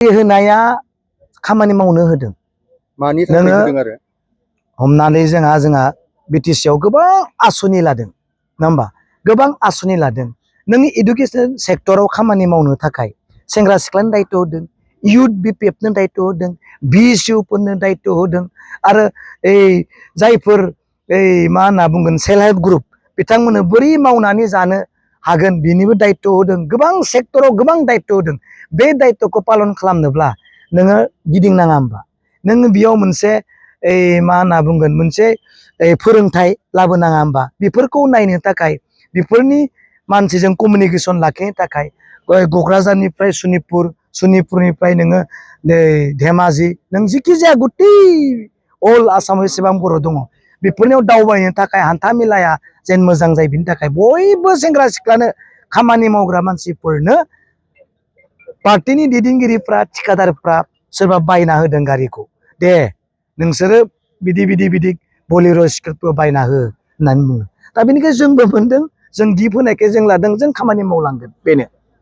होनाया खामानि मावनो होदों मानि थाखाय होदों आरो हमनानै जोंहा बिटिसिआव गोबां आसनि लादों नङा होमबा गोबां आसनि लादों नों एडुकेशन सेक्टराव खामानि मावनो थाखाय सेंग्रा सिख्लानि दायित्व होदों इयुथ बिपिएफनो दायित्व होदों बिएसइउफोरनो दायित्व होदों आरो जायफोर मा होनना बुंगोन सेल्फ हेल्प ग्रुप बिथांमोननो बोरै मावनानै जानो हागोन बिनिबो दायित्व होदों गोबां सेक्टराव गोबां दायित्व होदों बे दायित्वखौ पालन खालामनोब्ला नोङो गिदिंनाङा होमबा नोङो बेयाव मोनसे मा होनना बुंगोन मोनसे फोरोंथाइ लाबोनाङा होमबा बेफोरखौ नायनो थाखाय बेफोरनि मानसिजों कमिउनिकेसन लाखिनो थाखाय क'क्राझारनिफ्राय सनितपुरनिफ्राय नोङो धेमाजि नों जिखि जाया गथै अल आसामाव एसेबां बर' दङ बेफोरनियाव दावबायनो थाखाय हान्था मेलाया जेन मोजां जायो बिनि थाखाय बयबो सेंग्रा सिख्लानो खामानि मावग्रा मानसिफोरनो पार्टिनि दैदेनगिरिफ्रा थिखादारफ्रा सोरबा बायना होदों गारिखौ दे नोंसोरो बिदि बलेर' स्कर्पिय' बायना हो होननानै बुङो दा बेनिखायनो जोंबो मोनदों जों गिफ्ट होनायखाय जों लादों जों खामानि मावलांगोन बेनो